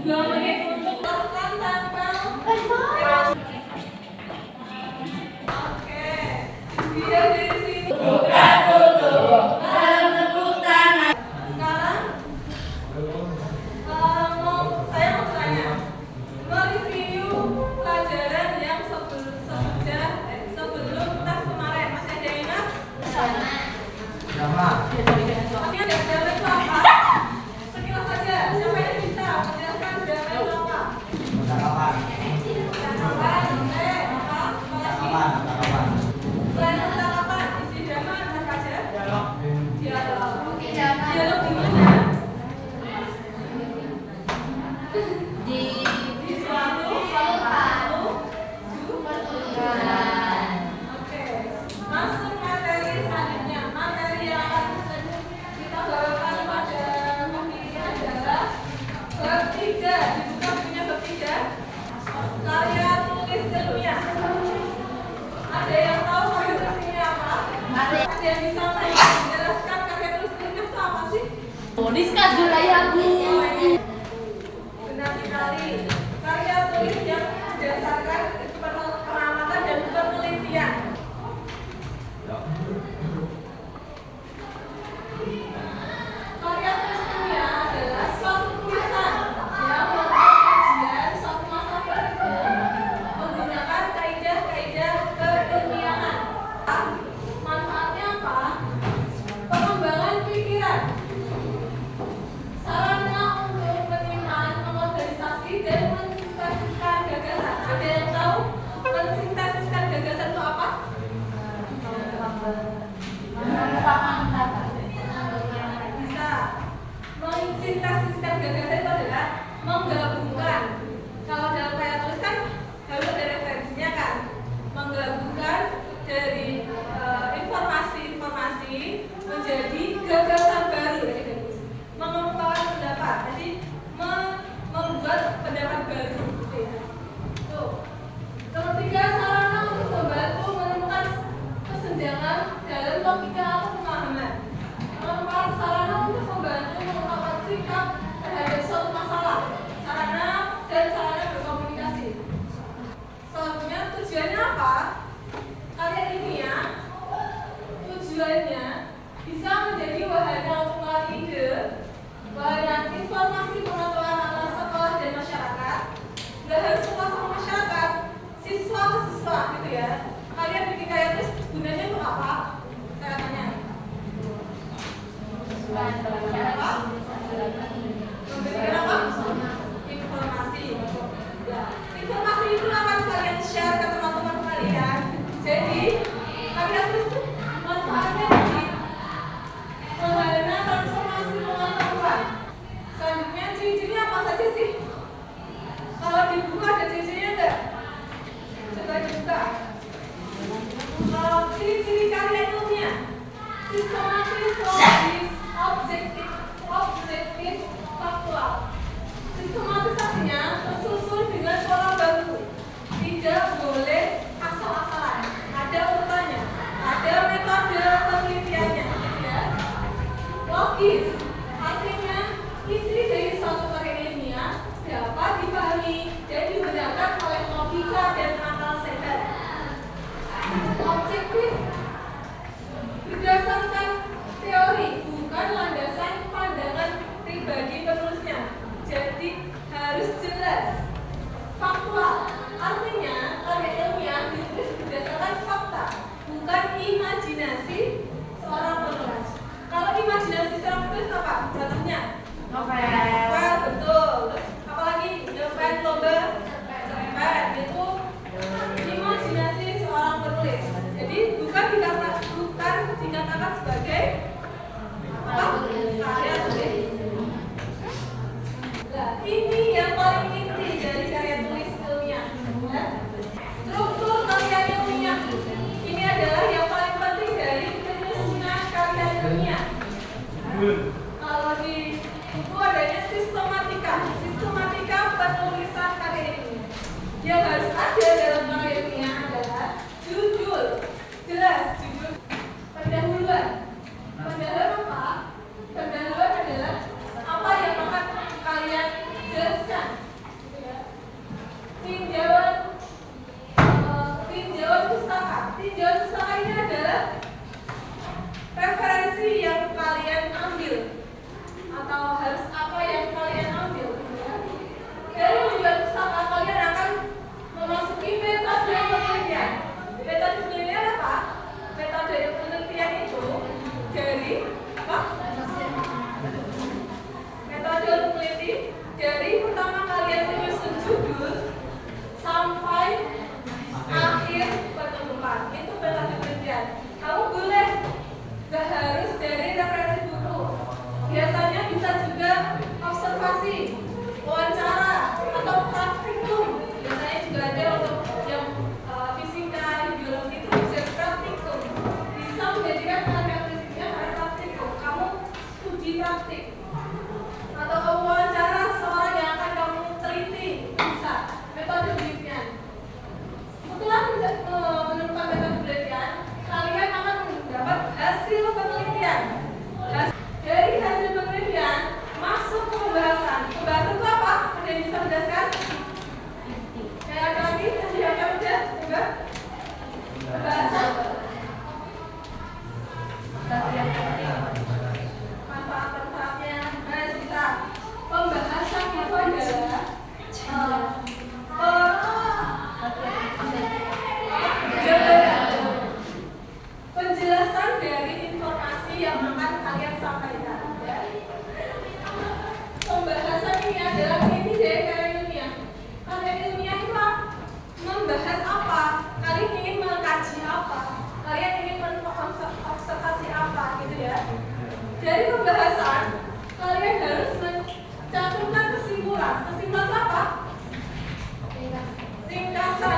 2 menit untuk melakukan tempel. Oke, tidak dari sini. Buka tutup, menepuk tangan. Sekarang, saya mau tanya, mereview pelajaran yang sebelum tes kemarin. Masih ada yang ingat? Sama. Tapi ada drama itu apa? Sekilas saja, siapa yang bisa menjelaskan drama itu apa? Percakapan. Percakapan, apa? Percakapan. Selain percakapan, isi drama apa saja? Dialog. Dialog di mana? Di suatu Oke, masuk materi selanjutnya. Materi yang akan kita bawakan pada pemilihan adalah bab 3. Dibuka punya bab 3. Karya tulis ilmiah. Ada yang tahu karya tulis ilmiah apa? Ada yang bisa menjelaskan karya tulis ilmiah itu apa sih? Rizka Zulayabu. Benar sekali. Karya tulis yang berdasarkan pengamatan dan penelitian. Karya tulis ilmiah adalah suatu tulisan yang melakukan kajian suatu masa baru menggunakan kaidah-kaidah keilmiahan. Manfaatnya apa? Pengembangan pikiran, sarana untuk penyimpanan, mengorganisasi dan mensintesiskan gagasan. Ada yang tahu mensintesiskan gagasan itu apa? Bisa. Mensintesiskan gagasan itu adalah menggabungkan. Kalau dalam karya tulis kan harus ada referensinya kan. Menggabungkan dari informasi-informasi menjadi gagasan baru dari bagus. Mengemukakan pendapat. Jadi membuat pendapat baru gitu ya. Tuh. Ketiga, sarana untuk membantu menemukan kesenjangan dalam logika atau pemahaman. Keempat, sarana untuk membantu mengungkapkan sikap terhadap suatu masalah. Sarana dan sarana berkomunikasi. Selanjutnya, tujuannya apa? Karya ilmiah tujuannya bisa menjadi wahana untuk melatih ide, wahana informasi pengetahuan antara sekolah dan masyarakat. Nggak harus sekolah sama masyarakat, siswa ke siswa gitu ya. Kalian bikin karya tulis gunanya untuk apa? Saya tanya. Apa? Memberikan apa? Informasi. Ya. Informasi itu akan kalian share ke teman-teman kalian. Jadi karya tulis itu manfaatnya di wahana transformasi pengetahuan. Selanjutnya ciri-cirinya apa saja sih? Kalau dibuka ada ciri-cirinya enggak? Coba dibuka. Kalau ciri-ciri karya ilmiah, sistematis, logis, objektif, faktual. Sistematis artinya tersusun dengan pola baku. Tidak boleh asal-asalan. Ada urutannya, ada metode penelitiannya. Ya. Logis artinya isi dari suatu karya ilmiah dapat dipahami dan dibenarkan oleh logika dan akal sehat. Objektif berdasarkan teori, bukan landasan pandangan pribadi penulisnya. Jadi harus jelas. Faktual artinya karya ilmiah ditulis berdasarkan fakta, bukan imajinasi seorang penulis. Kalau imajinasi seorang penulis apa? Contohnya novel, betul. Terus apalagi novel, lomba, cerpen itu imajinasi seorang penulis. Jadi bukan dikatakan sebagai apa? Karya tulis. Nah, ini yang paling inti dari karya tulis ilmiah. Ya. Struktur karya ilmiah ini adalah yang paling penting dari penyusunan karya ilmiah. Kalau di buku adanya sistematika penulisan karya ilmiah. Yang harus ada dalam karya ilmiah adalah judul, jelas judul, pendahuluan. Pendahuluan apa? Pendahuluan adalah apa yang akan kalian jelaskan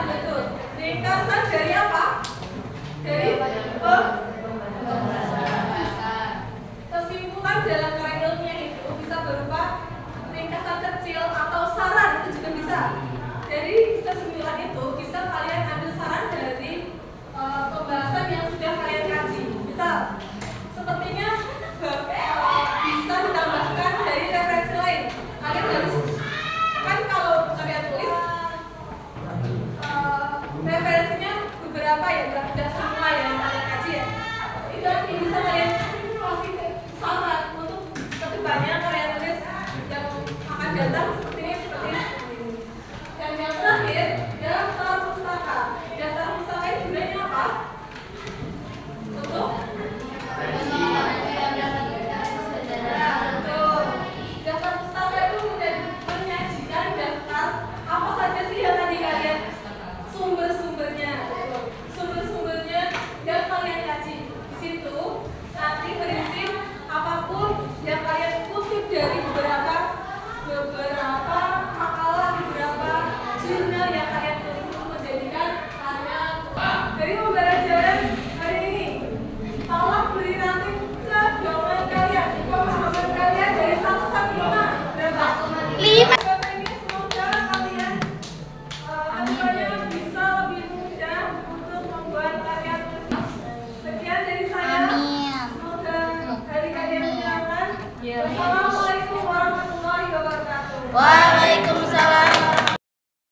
betul. Ringkasan dari apa? Dari kesimpulan dalam karya ilmiah itu bisa berupa ringkasan kecil atau saran, itu juga bisa. Dari kesimpulan itu bisa kalian ambil saran dari pembahasan yang sudah kalian kaji. Misal, sepertinya bisa ditambahkan dari referensi lain. Kalian harus kan kalau kalian tulis referensinya beberapa ya, tidak semua yang kalian kaji ya. Itu nanti bisa kalian kasih saran untuk kedepannya kalian tulis yang akan datang seperti ini. Dan yang terakhir, daftar pustaka. Daftar pustaka ini gunanya apa? Untuk daftar pustaka itu menyajikan daftar apa saja sih yang tadi kalian sumber-sumbernya yang kalian kaji. Di situ nanti berisi apapun yang kalian kutip dari beberapa makalah, beberapa jurnal yang kalian kutip untuk menjadikan karya dari pembelajaran hari ini. Tolong beri ranting ke jawaban kalian. Jawaban kalian dari 1 sampai 5 berapa? 5. Semoga kalian kedepannya bisa lebih mudah untuk membuat karya tulis. Sekian dari saya. Semoga hari kalian menyenangkan. Wassalamualaikum warahmatullahi wabarakatuh.